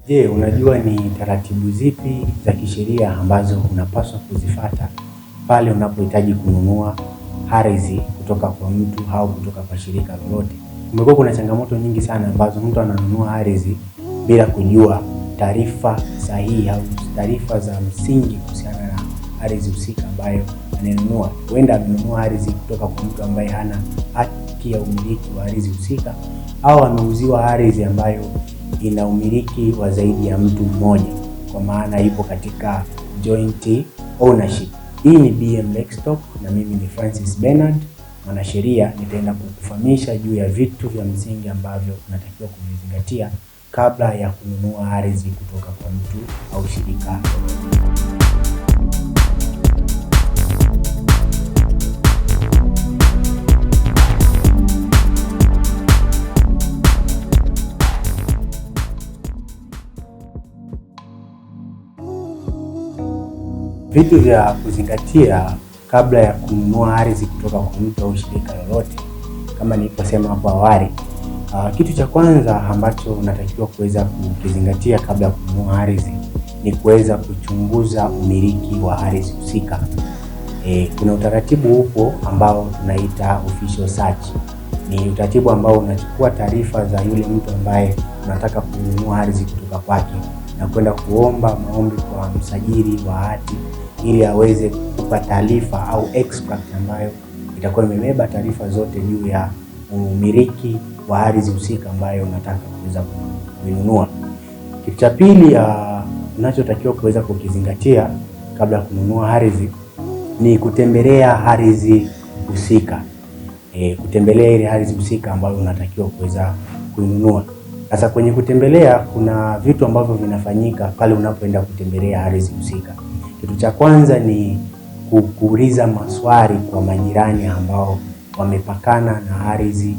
Je, unajua ni taratibu zipi za kisheria ambazo unapaswa kuzifuata pale unapohitaji kununua ardhi kutoka kwa mtu au kutoka kwa shirika lolote? Kumekuwa kuna changamoto nyingi sana ambazo mtu ananunua ardhi bila kujua taarifa sahihi au taarifa za msingi kuhusiana na ardhi husika ambayo ananunua. Huenda amenunua ardhi kutoka kwa mtu ambaye hana haki ya umiliki wa ardhi husika, au ameuziwa ardhi ambayo ina umiliki wa zaidi ya mtu mmoja, kwa maana ipo katika joint ownership. Hii ni BM Lextalk na mimi ni Francis Bernard, mwanasheria. Nitaenda kukufahamisha juu ya vitu vya msingi ambavyo unatakiwa kuvizingatia kabla ya kununua ardhi kutoka kwa mtu au shirika. Vitu vya kuzingatia kabla ya kununua ardhi kutoka kwa mtu au shirika lolote, kama nilivyosema hapo awali. Kitu cha kwanza ambacho unatakiwa kuweza kukizingatia kabla ya kununua ardhi ni kuweza kuchunguza umiliki wa ardhi husika. Kuna utaratibu upo ambao tunaita official search. Ni utaratibu ambao unachukua taarifa za yule mtu ambaye unataka kununua ardhi kutoka kwake na kwenda kuomba maombi kwa msajili wa hati ili aweze kukupa taarifa au extract ambayo itakuwa imebeba taarifa zote juu ya umiliki wa ardhi husika ambayo unataka kuweza kununua. Kitu cha pili unachotakiwa kuweza kukizingatia kabla ya kununua ardhi ni kutembelea ardhi husika. Kutembelea ile ardhi husika ambayo unatakiwa kuweza kununua. Sasa kwenye kutembelea kuna vitu ambavyo vinafanyika pale unapoenda kutembelea ardhi husika. Kitu cha kwanza ni kuuliza maswali kwa majirani ambao wamepakana na ardhi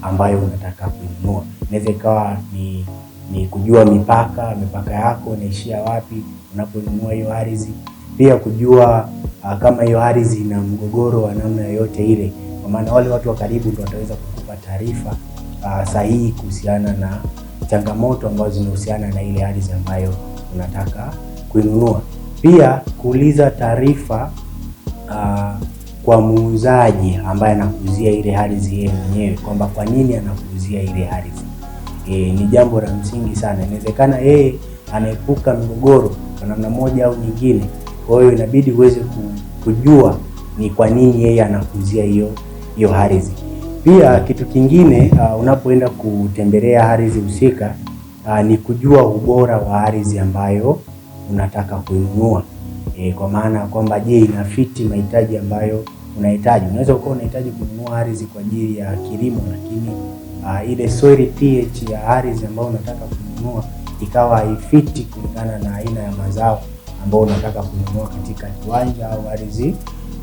ambayo unataka kununua. Inaweza ikawa ni kujua mipaka yako inaishia wapi unaponunua hiyo ardhi. Pia kujua kama hiyo ardhi ina mgogoro wa namna yoyote ile, kwa maana wale watu wa karibu ndio wataweza kukupa taarifa sahihi kuhusiana na changamoto ambazo zinahusiana na ile ardhi ambayo unataka kuinunua. Pia kuuliza taarifa kwa muuzaji ambaye anakuuzia ile ardhi yeye mwenyewe, kwamba kwa nini anakuuzia ile ardhi. Ni jambo la msingi sana. Inawezekana yeye anaepuka migogoro kwa namna moja au nyingine, kwa hiyo inabidi uweze kujua ni kwa nini yeye anakuuzia hiyo ardhi. Pia kitu kingine unapoenda kutembelea ardhi husika ni kujua ubora wa ardhi ambayo unataka kuinunua. Kwa maana kwamba je, inafiti mahitaji ambayo unahitaji. Unaweza ukawa unahitaji kununua ardhi kwa ajili ya kilimo, lakini ile soil pH ya ardhi ambayo unataka kununua ikawa haifiti kulingana na aina ya mazao ambayo unataka kununua katika kiwanja au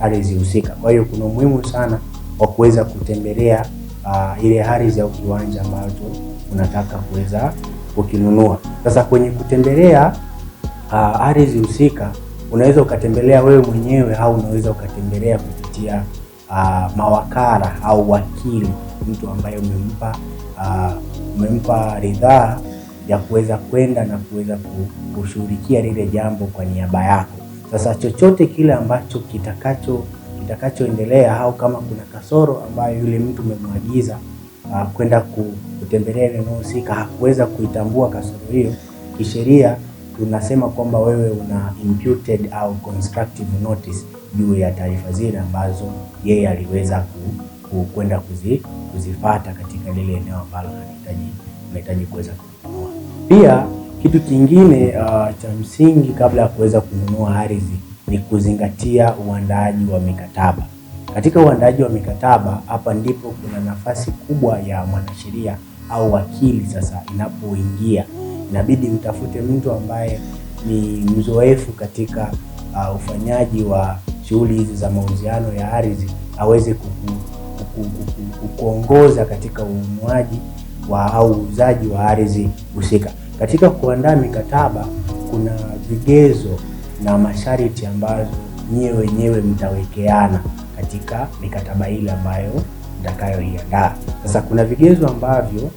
ardhi husika. Kwa hiyo kuna umuhimu sana wa kuweza kutembelea ile ardhi au kiwanja ambacho unataka kuweza kukinunua. Sasa kwenye kutembelea ardhi husika, unaweza ukatembelea wewe mwenyewe au unaweza ukatembelea kupitia mawakala au wakili, mtu ambaye umempa ridhaa ya kuweza kwenda na kuweza kushughulikia lile jambo kwa niaba yako. Sasa chochote kile ambacho kitakachoendelea au kama kuna kasoro ambayo yule mtu umemwagiza kwenda kutembelea ile eneo husika hakuweza kuitambua kasoro hiyo, kisheria tunasema kwamba wewe una imputed au constructive notice juu ya taarifa zile ambazo yeye aliweza kwenda kuzifuata katika lile eneo ambalo unahitaji kuweza kununua. Pia kitu kingine cha msingi kabla ya kuweza kununua ardhi ni kuzingatia uandaaji wa mikataba. Katika uandaaji wa mikataba, hapa ndipo kuna nafasi kubwa ya mwanasheria au wakili. Sasa inapoingia, inabidi mtafute mtu ambaye ni mzoefu katika ufanyaji wa shughuli hizi za mauziano ya ardhi, aweze kuongoza katika ununuaji au uuzaji wa ardhi husika. Katika kuandaa mikataba kuna vigezo na masharti ambazo nyewe wenyewe mtawekeana katika mikataba ile ambayo mtakayoiandaa. Sasa kuna vigezo ambavyo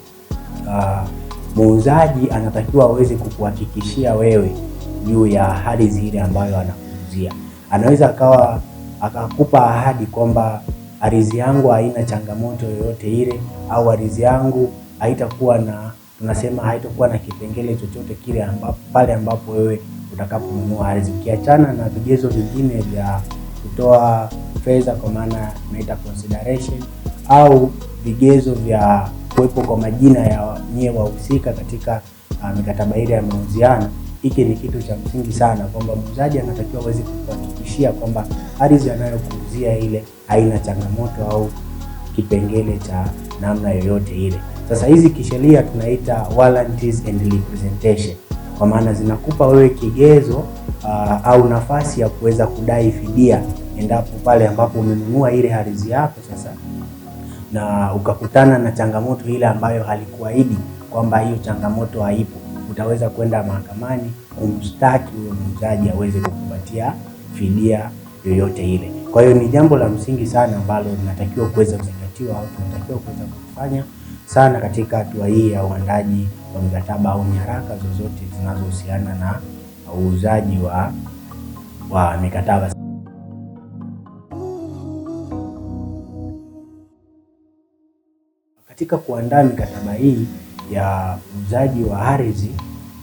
muuzaji anatakiwa aweze kukuhakikishia wewe juu ya ardhi ile ambayo anakuuzia. Anaweza akakupa ahadi kwamba ardhi yangu haina changamoto yoyote ile, au ardhi yangu haitakuwa na kipengele chochote kile pale ambapo wewe utakaponunua ardhi, ukiachana na vigezo vingine vya kutoa fedha kwa maana tunaita consideration, au vigezo vya kuwepo kwa majina ya nyewe wahusika katika mikataba ile ya mauziano. Hiki ni kitu cha msingi sana, kwamba muuzaji anatakiwa aweze kuhakikishia kwamba ardhi anayokuuzia ile haina changamoto au kipengele cha namna yoyote ile. Sasa hizi kisheria tunaita warranties and representation, kwa maana zinakupa wewe kigezo au nafasi ya kuweza kudai fidia endapo pale ambapo umenunua ile ardhi yako sasa na ukakutana na changamoto ile ambayo halikuahidi kwamba hiyo changamoto haipo. Utaweza kwenda mahakamani kumshtaki huyo muuzaji aweze kukupatia fidia yoyote ile. Kwa hiyo ni jambo la msingi sana ambalo linatakiwa kuweza kuzingatiwa au tunatakiwa kuweza kufanya sana katika hatua hii ya uandaji wa mikataba au nyaraka zozote zinazohusiana na uuzaji wa mikataba. Katika kuandaa mikataba hii ya uuzaji wa ardhi,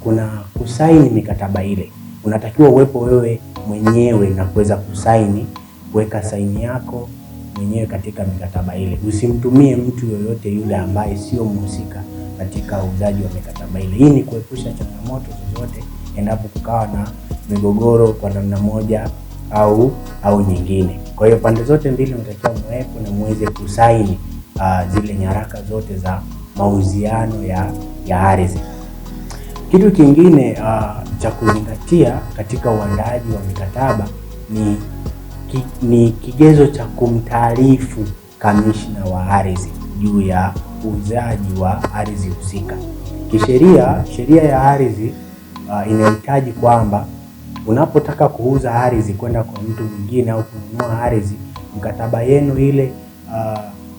kuna kusaini mikataba ile. Unatakiwa uwepo wewe mwenyewe na kuweza kusaini, kuweka saini yako mwenyewe katika mikataba ile. Usimtumie mtu yoyote yule ambaye sio mhusika katika uuzaji wa mikataba ile. Hii ni kuepusha changamoto zozote endapo kukawa na migogoro kwa namna moja au nyingine. Kwa hiyo pande zote mbili mtakiwa mwepo na muweze kusaini zile nyaraka zote za mauziano ya ardhi. Kitu kingine cha kuzingatia katika uandaaji wa mikataba ni kigezo cha kumtaarifu kamishna wa ardhi juu ya uuzaji wa ardhi husika. Kisheria, sheria ya ardhi inahitaji kwamba unapotaka kuuza ardhi kwenda kwa mtu mwingine au kununua ardhi, mkataba yenu ile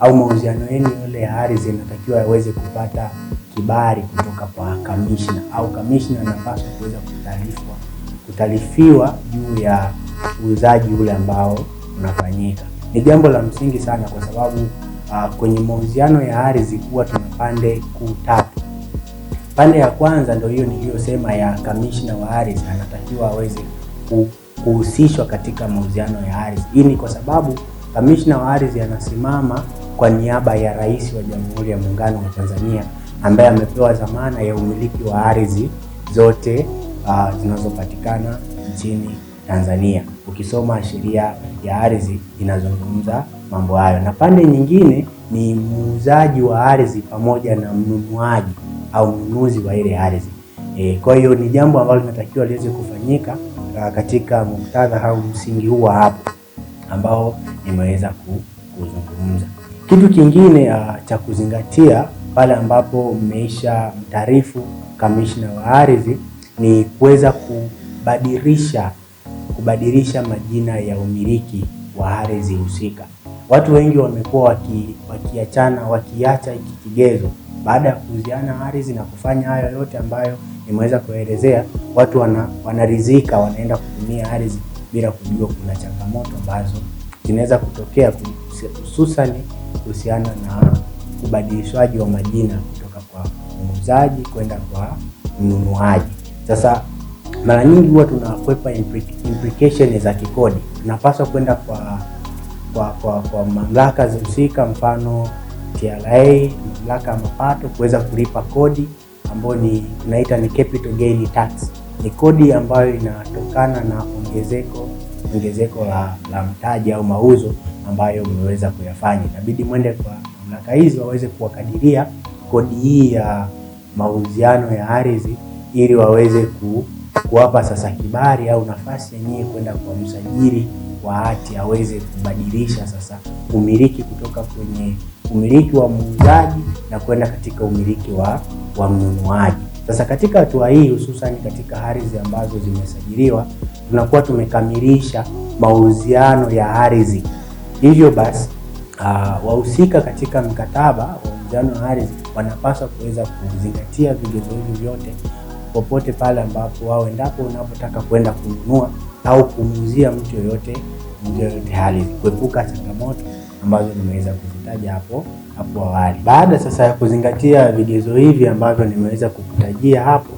au mauziano yenu ile ya ardhi inatakiwa yaweze kupata kibali kutoka kwa kamishna, au kamishna anapaswa kuweza kutaarifiwa juu ya uuzaji ule ambao unafanyika. Ni jambo la msingi sana kwa sababu kwenye mauziano ya ardhi huwa tuna pande kuu tatu. Pande ya kwanza ndio hiyo niliyosema ya kamishna wa ardhi, anatakiwa aweze kuhusishwa katika mauziano ya ardhi. Hii ni kwa sababu kamishna wa ardhi anasimama kwa niaba ya Rais wa Jamhuri ya Muungano wa Tanzania, ambaye amepewa dhamana ya umiliki wa ardhi zote zinazopatikana nchini Tanzania. Ukisoma sheria ya ardhi inazungumza mambo hayo. Na pande nyingine ni muuzaji wa ardhi pamoja na mnunuaji au mnunuzi wa ile ardhi. Kwa hiyo ni jambo ambalo linatakiwa liweze kufanyika katika muktadha au msingi huu hapo ambao nimeweza kuzungumza. Kitu kingine cha kuzingatia pale ambapo mmeisha mtaarifu kamishna wa ardhi ni kuweza kubadilisha majina ya umiliki wa ardhi husika. Watu wengi wamekuwa wakiacha hiki kigezo baada ya kuuziana ardhi na kufanya hayo yote ambayo nimeweza kuelezea. Watu wanaridhika, wanaenda kutumia ardhi bila kujua kuna changamoto ambazo zinaweza kutokea, hususan kuhusiana na ubadilishwaji wa majina kutoka kwa muuzaji kwenda kwa mnunuaji. Sasa mara nyingi huwa tunakwepa implication za kikodi. Tunapaswa kwenda kwa mamlaka husika, mfano TRA, mamlaka ya mapato, kuweza kulipa kodi ambayo tunaita ni capital gain tax. Ni kodi ambayo inatokana na ongezeko la mtaji au mauzo ambayo mmeweza kuyafanya. Inabidi mwende kwa mamlaka hizi waweze kuwakadiria kodi hii ya mauziano ya ardhi ili waweze kuwapa sasa kibali au nafasi yenyewe kwenda kwa msajili wa hati aweze kubadilisha sasa umiliki kutoka kwenye umiliki wa muuzaji na kwenda katika umiliki wa mnunuaji. Sasa katika hatua hii, hususan katika ardhi ambazo zimesajiliwa, tunakuwa tumekamilisha mauziano ya ardhi. Hivyo basi wahusika katika mkataba wa mauziano ya ardhi wanapaswa kuweza kuzingatia vigezo hivi vyote popote pale ambapo wao endapo unapotaka kwenda kununua au kumuuzia mtu yoyote ardhi, kuepuka changamoto ambazo nimeweza kuzitaja hapo awali. Baada sasa ya kuzingatia vigezo hivi ambavyo nimeweza kukutajia hapo,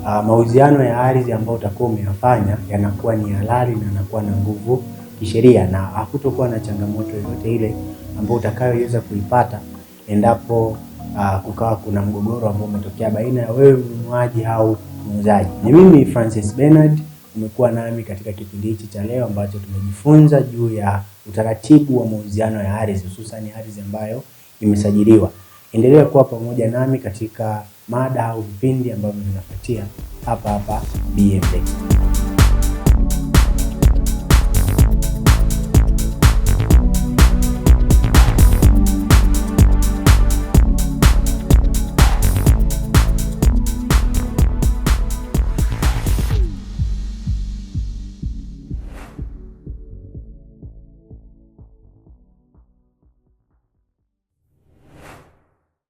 mauziano ya ardhi ambayo utakuwa umeyafanya yanakuwa ni halali na yanakuwa na nguvu kisheria, na hakutokuwa na changamoto yoyote ile ambayo utakayoweza kuipata endapo kukawa kuna mgogoro ambao umetokea baina ya wewe mnunuaji au muuzaji. Ni mimi Francis Bernard, umekuwa nami katika kipindi hiki cha leo ambacho tumejifunza juu ya utaratibu wa mauziano ya ardhi, hususan ardhi ambayo imesajiliwa. Endelea kuwa pamoja nami katika mada au vipindi ambavyo vinafuatia hapa BM Tech.